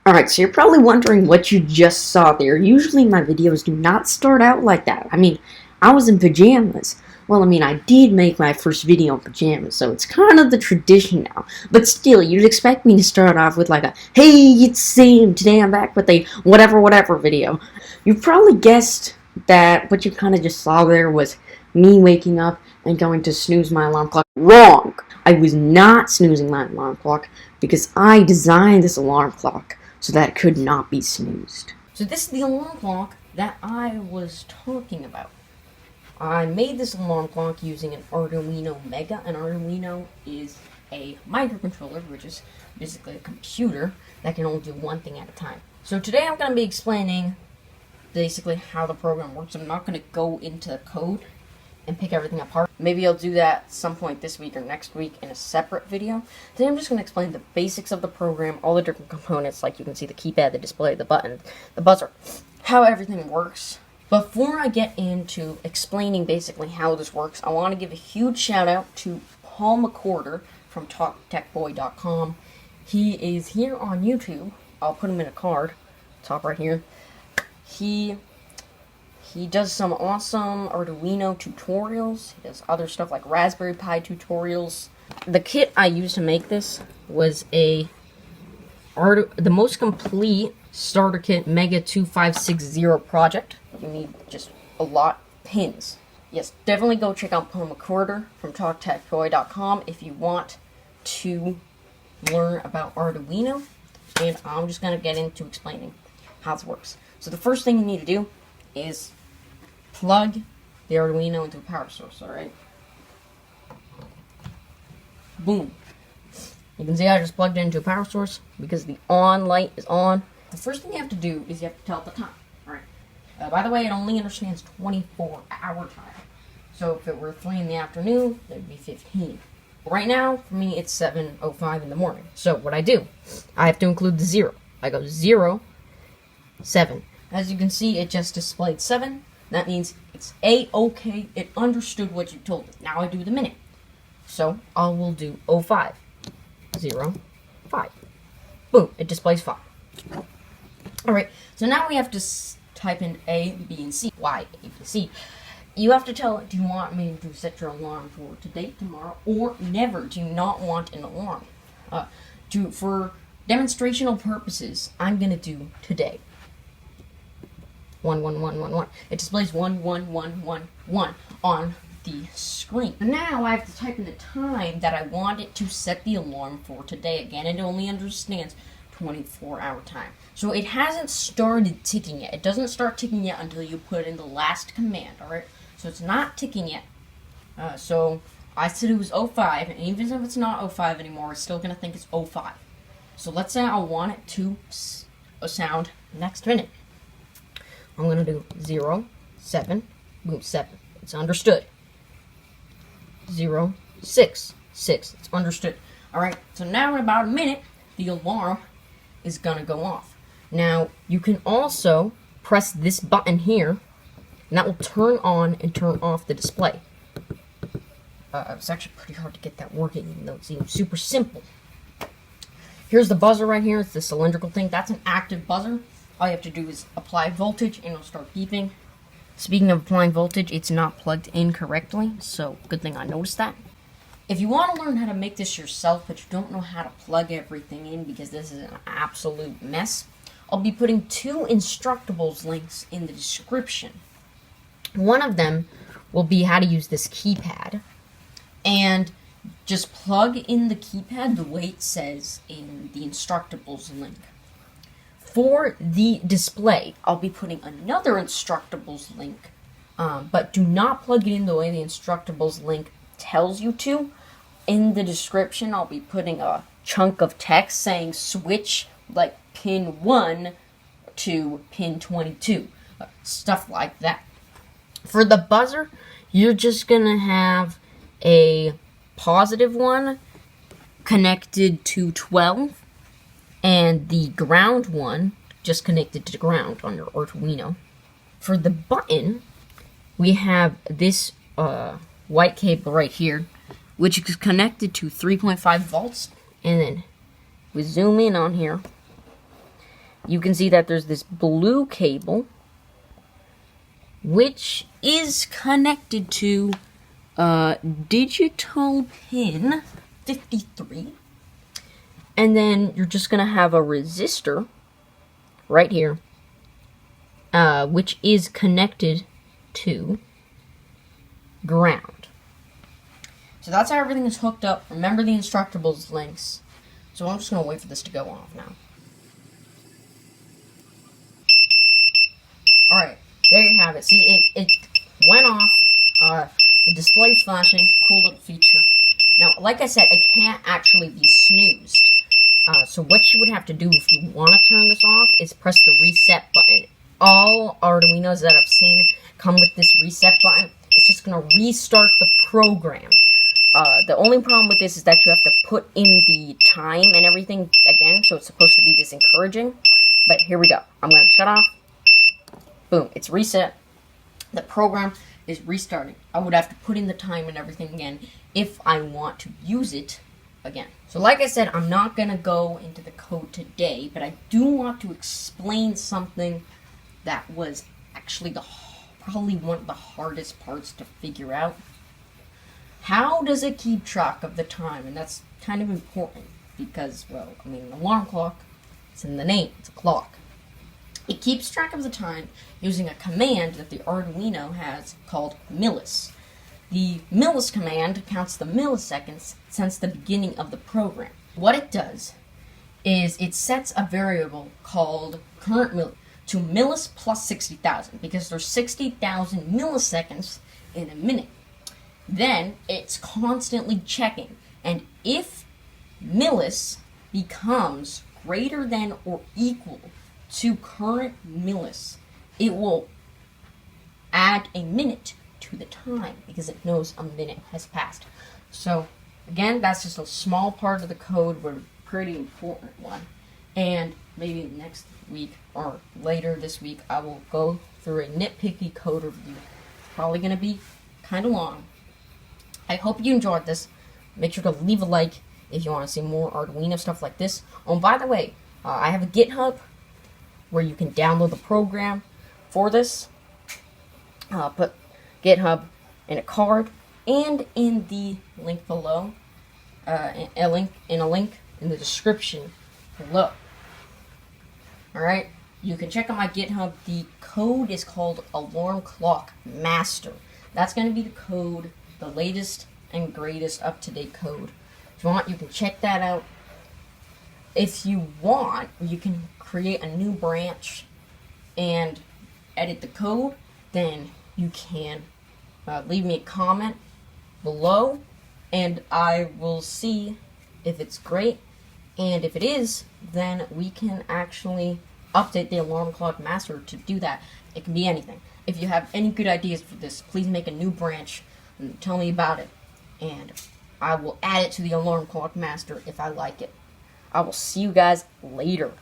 Alright, so you're probably wondering what you just saw there. Usually my videos do not start out like that. I mean, I was in pajamas. Well, I mean, I did make my first video in pajamas, so it's kind of the tradition now. But still, you'd expect me to start off with like a, hey, it's Sam, today I'm back with a whatever video. You probably guessed that what you kind of just saw there was me waking up and going to snooze my alarm clock. Wrong! I was not snoozing my alarm clock because I designed this alarm clock so that it could not be snoozed. So this is the alarm clock that I was talking about. I made this alarm clock using an Arduino Mega. An Arduino is a microcontroller, which is basically a computer that can only do one thing at a time. So today I'm going to be explaining basically how the program works. I'm not going to go into the code and pick everything apart. Maybe I'll do that some point this week or next week in a separate video. Today I'm just going to explain the basics of the program, all the different components, like you can see the keypad, the display, the button, the buzzer, how everything works. Before I get into explaining basically how this works, I want to give a huge shout out to Paul McCorder from TalkTechBoy.com. He is here on YouTube. I'll put him in a card, top right here. He does some awesome Arduino tutorials. He does other stuff like Raspberry Pi tutorials. The kit I used to make this was the most complete starter kit Mega 2560 project. You need just a lot of pins. Yes, definitely go check out Paul McCorder from TalkTechBoy.com if you want to learn about Arduino. And I'm just going to get into explaining how this works. So the first thing you need to do is plug the Arduino into a power source, alright? Boom. You can see I just plugged it into a power source because the on light is on. The first thing you have to do is you have to tell it the time, alright? By the way, it only understands 24-hour time. So if it were 3 in the afternoon, it would be 15. Right now, for me, it's 7:05 in the morning. So what I do, I have to include the 0. I go 0, 7. As you can see, it just displayed 7. That means it's A-OK. It understood what you told it. Now I do the minute. So I will do 05. 0, 5. Boom. It displays 5. Alright. So now we have to type in A, B, and C. Why A, B, C? You have to tell it, do you want me to set your alarm for today, tomorrow, or never? Do you not want an alarm? For demonstrational purposes, I'm going to do today. 1, 1, 1, 1, 1. It displays 1, 1, 1, 1, 1 on the screen. Now I have to type in the time that I want it to set the alarm for today. Again, it only understands 24-hour time. So it hasn't started ticking yet. It doesn't start ticking yet until you put in the last command, alright? So it's not ticking yet. So I said it was 05, and even if it's not 05 anymore, it's still going to think it's 05. So let's say I want it to sound next minute. I'm going to do 0, 7, boom, 7. It's understood. 0, 6, 6. It's understood. Alright, so now in about a minute, the alarm is going to go off. Now, you can also press this button here, and that will turn on and turn off the display. It's actually pretty hard to get that working, even though it seems super simple. Here's the buzzer right here. It's the cylindrical thing. That's an active buzzer. All you have to do is apply voltage, and it'll start beeping. Speaking of applying voltage, it's not plugged in correctly, so good thing I noticed that. If you want to learn how to make this yourself, but you don't know how to plug everything in because this is an absolute mess, I'll be putting 2 Instructables links in the description. One of them will be how to use this keypad, and just plug in the keypad the way it says in the Instructables link. For the display, I'll be putting another Instructables link, but do not plug it in the way the Instructables link tells you to. In the description, I'll be putting a chunk of text saying switch like pin 1 to pin 22, stuff like that. For the buzzer, you're just going to have a positive one connected to 12, and the ground one just connected to the ground on your Arduino. For the button, we have this white cable right here, which is connected to 3.5 volts, and then we zoom in on here, you can see that there's this blue cable, which is connected to digital pin 53. And then you're just going to have a resistor right here, which is connected to ground. So that's how everything is hooked up. Remember the instructables links. So I'm just going to wait for this to go off now. Alright, there you have it. See, it went off. The display's flashing. Cool little feature. Now, like I said, it can't actually be snoozed. So what you would have to do if you want to turn this off is press the reset button. All Arduinos that I've seen come with this reset button. It's just going to restart the program. The only problem with this is that you have to put in the time and everything again, so it's supposed to be disencouraging. But here we go. I'm going to shut off. Boom, it's reset. The program is restarting. I would have to put in the time and everything again if I want to use it again. So like I said, I'm not going to go into the code today, but I do want to explain something that was actually probably one of the hardest parts to figure out. How does it keep track of the time? And that's kind of important because, well, I mean, an alarm clock, it's in the name, it's a clock. It keeps track of the time using a command that the Arduino has called millis. The millis command counts the milliseconds since the beginning of the program. What it does is it sets a variable called current millis to millis plus 60,000 because there's 60,000 milliseconds in a minute. Then it's constantly checking, and if millis becomes greater than or equal to current millis, it will add a minute to the time because it knows a minute has passed. So again, that's just a small part of the code, but a pretty important one. And maybe next week or later this week, I will go through a nitpicky code review. Probably going to be kind of long. I hope you enjoyed this. Make sure to leave a like if you want to see more Arduino stuff like this. Oh, and by the way, I have a GitHub where you can download the program for this. Put GitHub in a card and in the link below. A link in the description below. Alright, you can check out my GitHub. The code is called Alarm Clock Master. That's going to be the code, the latest and greatest up-to-date code. If you want, you can check that out. If you want, you can create a new branch and edit the code. Then you can leave me a comment below, and I will see if it's great. And if it is, then we can actually update the Alarm Clock Master to do that. It can be anything. If you have any good ideas for this, please make a new branch and tell me about it. And I will add it to the Alarm Clock Master if I like it. I will see you guys later.